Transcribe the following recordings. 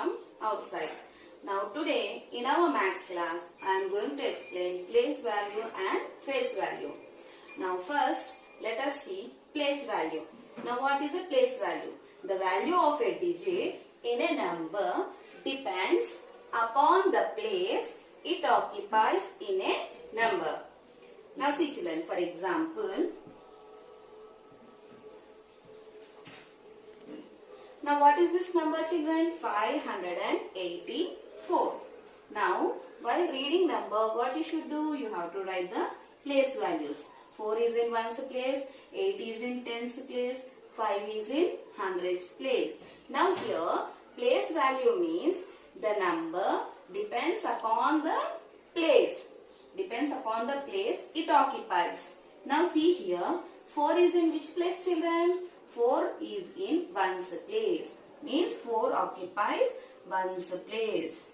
from outside. Now today in our maths class I am going to explain place value and face value. Now first let us see place value. Now what is a place value? The value of a digit in a number depends upon the place it occupies in a number. Now see children, for example, now what is this number children? 584. Now while reading number, what you should do? You have to write the place values. 4 is in ones place, 8 is in tens place, 5 is in hundreds place. Now here place value means the number depends upon the place. Depends upon the place it occupies. Now see here, 4 is in which place children? 4 is in ones place. Means 4 occupies ones place.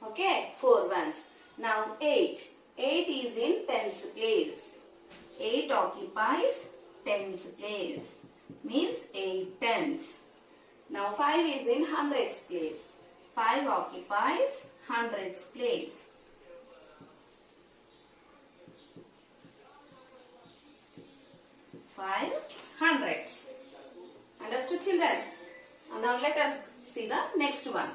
Okay, 4 ones. Now 8. 8 is in tens place. 8 occupies tens place. Means 8 tens. Now 5 is in hundreds place. 5 occupies hundreds place. 5 hundreds. Understood children? And now let us see the next one.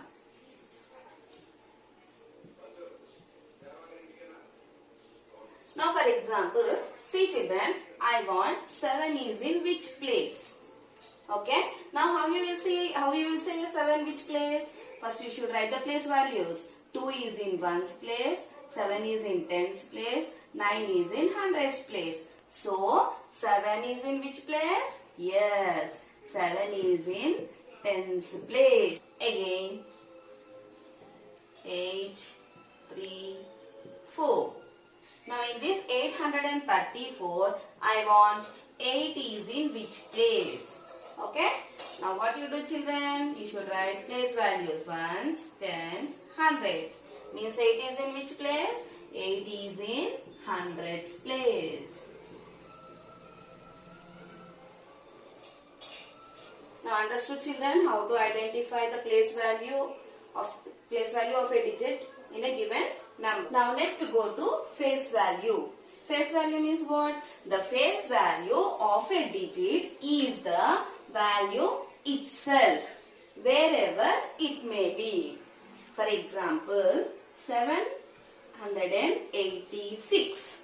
Now for example, see children, I want 7 is in which place? Okay. Now how you will say 7 which place? First you should write the place values. 2 is in ones place, 7 is in tens place, 9 is in hundreds place. So 7 is in which place? Yes, 7 is in tens place. Again 8, 3, 4. Now in this 834, I want 8 is in which place? Okay. Now what you do children? You should write place values. Ones, tens, hundreds. Means 8 is in which place? 8 is in hundreds place. Now understood children how to identify the place value of a digit in a given number. Now next go to face value. Face value means what? The face value of a digit is the value itself, wherever it may be. For example, 786.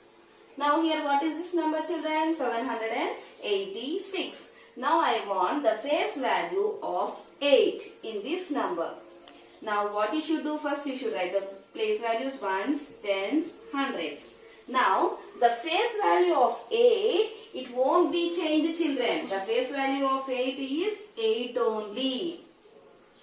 Now here what is this number children? 786. Now I want the face value of 8 in this number. Now what you should do? First you should write the place values ones, tens, hundreds. Now the face value of 8, it won't be changed children. The face value of 8 is 8 only.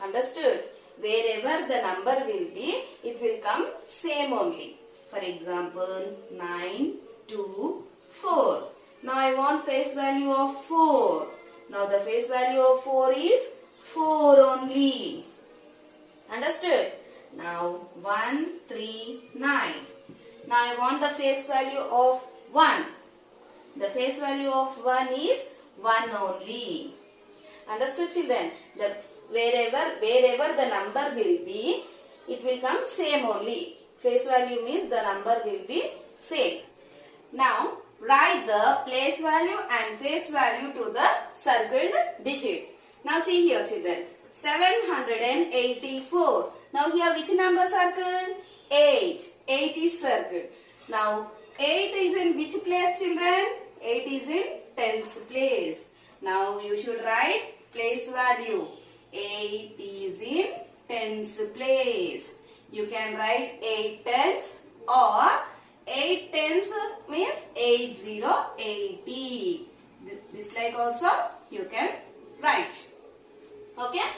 Understood? Wherever the number will be, it will come same only. For example, 9, 2, 4. Now I want face value of 4. Now the face value of 4 is 4 only. Understood? Now 1, 3, 9. Now I want the face value of 1. The face value of 1 is 1 only. Understood children? Wherever the number will be, it will come same only. Face value means the number will be same. Now write the place value and face value to the circled digit. Now see here children. 784. Now here which number circled? 8. 8 is circled. Now 8 is in which place children? 8 is in tens place. Now you should write place value. 8 is in tens place. You can write 8 tens or 8 tens means 8080. This like also you can write. Okay.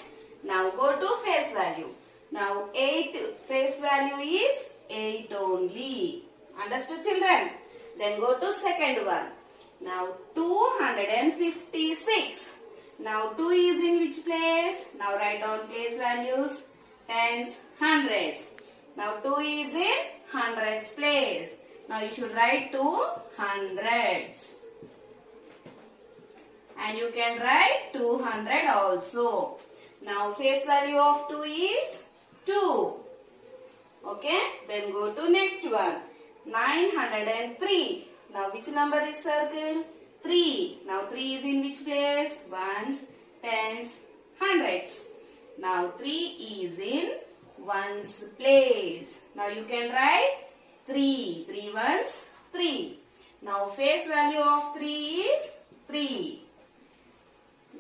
Now go to face value. Now 8 face value is 8 only. Understood children? Then go to second one. Now 256. Now 2 is in which place? Now write down place values. Tens, hundreds. Now 2 is in hundreds place. Now you should write 2 hundreds. and you can write 200 also. Now face value of 2 is 2. Okay, then go to next one. 903. Now which number is circled? 3. Now 3 is in which place? Ones, tens, hundreds. Now 3 is in ones place. Now you can write 3. 3 ones, 3. Now face value of 3 is 3.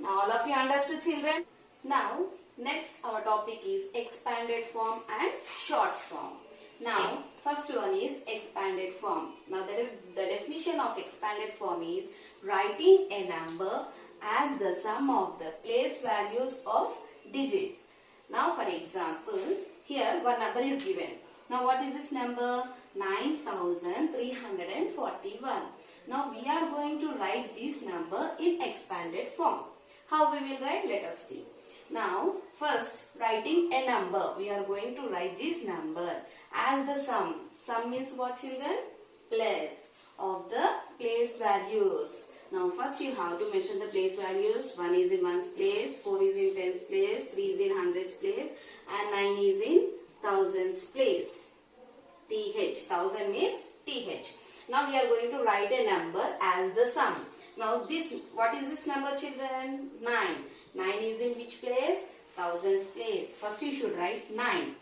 Now all of you understood, children? Now next our topic is expanded form and short form. Now first one is expanded form. Now the definition of expanded form is writing a number as the sum of the place values of digit. Now for example, here one number is given. Now what is this number? 9341. Now we are going to write this number in expanded form. How we will write? Let us see. Now first, writing a number, we are going to write this number as the sum. Sum means what, children? Place of the place values. Now first you have to mention the place values. 1 is in ones place, 4 is in tens place, 3 is in hundreds place, and 9 is in thousands place. TH, thousand means TH. Now we are going to write a number as the sum. Now this, what is this number, children? 9. 9 is in which place? Thousands place. First you should write 9.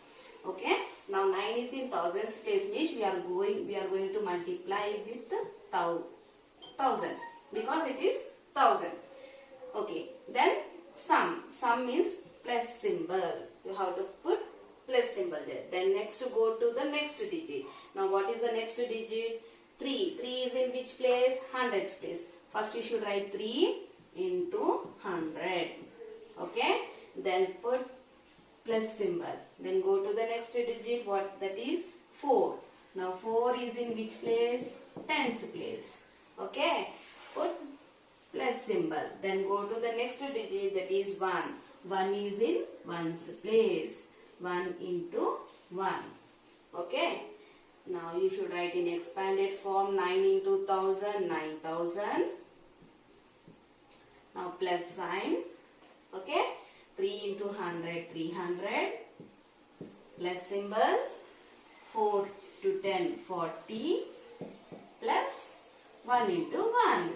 Okay. Now 9 is in thousands place, means we are going to multiply with 1000 because it is 1000. Okay. Then sum. Sum means plus symbol. You have to put plus symbol there. Then next to go to the next digit. Now what is the next digit? 3. 3 is in which place? Hundreds place. First you should write 3 into 100. Okay. Then put plus symbol. Then go to the next digit. What that is? 4. Now 4 is in which place? Tens place. Okay. Put plus symbol. Then go to the next digit, that is 1. 1 is in ones place. 1 into 1. Okay. Now you should write in expanded form 9 into 1000, 9000. Now plus sign. Okay. 3 into 100, 300. Plus symbol. 4 to 10, 40. Plus 1 into 1.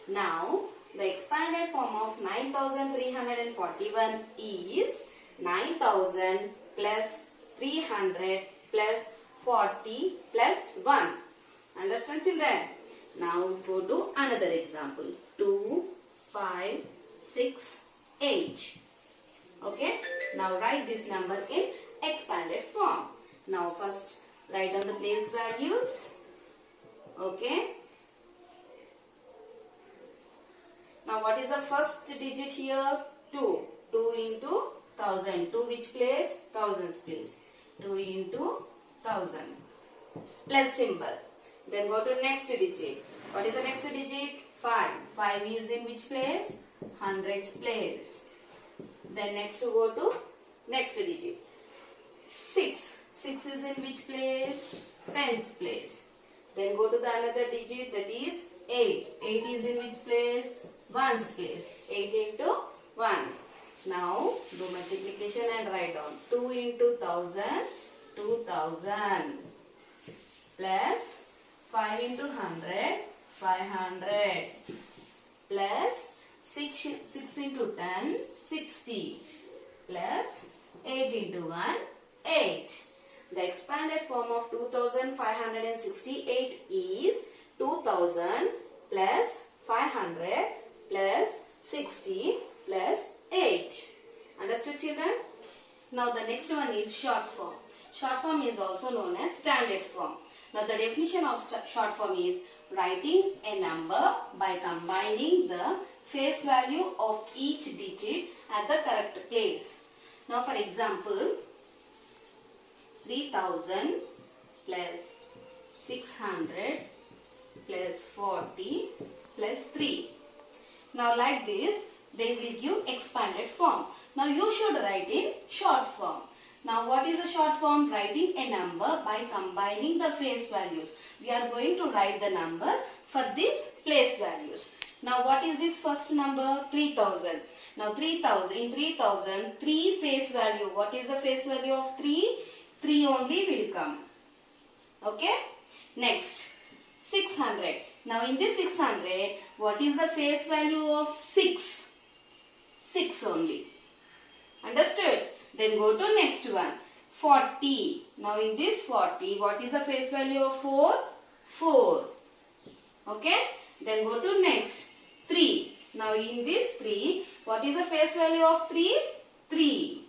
Now the expanded form of 9341 is 9000 plus 300 plus 40 plus 1. Understand, children? Now go to another example. 2, 5, 6, 8. Okay. Now write this number in expanded form. Now first write down the place values. Okay. Now what is the first digit here? 2. 2 into 1000. 2 which place? Thousands place. 2 into 1000. Plus symbol. Then go to next digit. What is the next digit? 5. 5 is in which place? Hundreds place. Then next to go to next digit. 6. 6 is in which place? Tens place. Then go to the another digit, that is 8. 8 is in which place? Ones place. 8 into 1. Now do multiplication and write down. 2 into 1000, 2000. Plus 5 into 100, 500. Plus 6 into 10, 60. Plus 8 into 1, 8. The expanded form of 2568 is 2000 plus 500 plus 60 plus 8. Understood, children? Now the next one is short form. Short form is also known as standard form. Now the definition of short form is writing a number by combining the face value of each digit at the correct place. Now for example, 3000 plus 600 plus 40 plus 3. Now like this, they will give expanded form. Now you should write in short form. Now what is the short form? Writing a number by combining the face values. We are going to write the number for these place values. Now what is this first number? 3000. Now 3000, in 3000, 3 face value. What is the face value of 3? 3 only will come. Okay. Next, 600. Now in this 600, what is the face value of 6? 6 only. Understood? Then go to next one. 40. Now in this 40, what is the face value of 4? 4. Okay. Then go to next. 3. Now in this 3, what is the face value of 3? 3.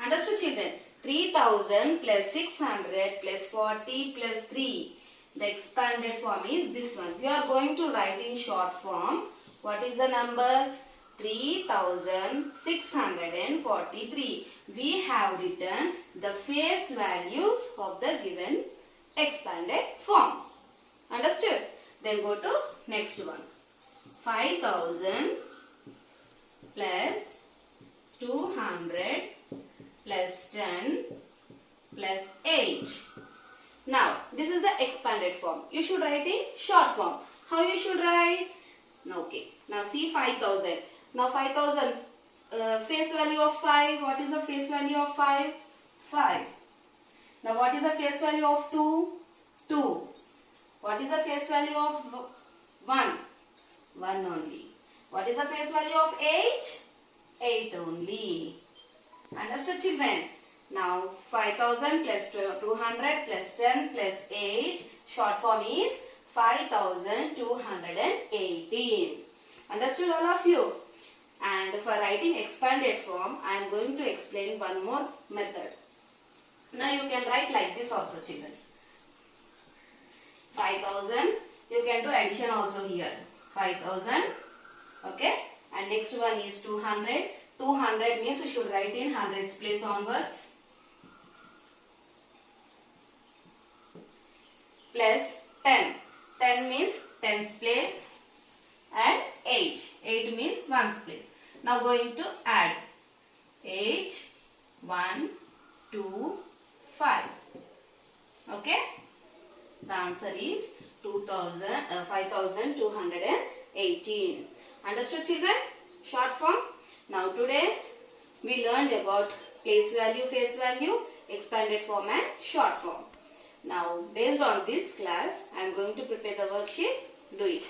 Understood, children? 3000 plus 600 plus 40 plus 3. The expanded form is this one. We are going to write in short form. What is the number? 3643. We have written the face values of the given expanded form. Understood? Then go to next one. 5000 plus 200 plus 10 plus 8. Now, this is the expanded form. You should write in short form. How you should write? Okay. Now see 5000. Now 5000 face value of 5. What is the face value of 5? 5. Now what is the face value of 2? 2. What is the face value of 1? 1 only. What is the face value of 8? 8 only. Understood, children? Now 5000 plus 200 plus 10 plus 8. Short form is 5218. Understood, all of you? And for writing expanded form, I am going to explain one more method. Now you can write like this also, children. 5000. You can do addition also here. 5000. Okay. And next one is 200. 200 means you should write in hundreds place onwards. Plus 10. 10 means tens place. And 8. 8 means ones place. Now going to add 8, 1, 2, 5. Okay. The answer is 5218. Understood, children? Short form. Now today we learned about place value, face value, expanded form and short form. Now based on this class, I am going to prepare the worksheet. Do it.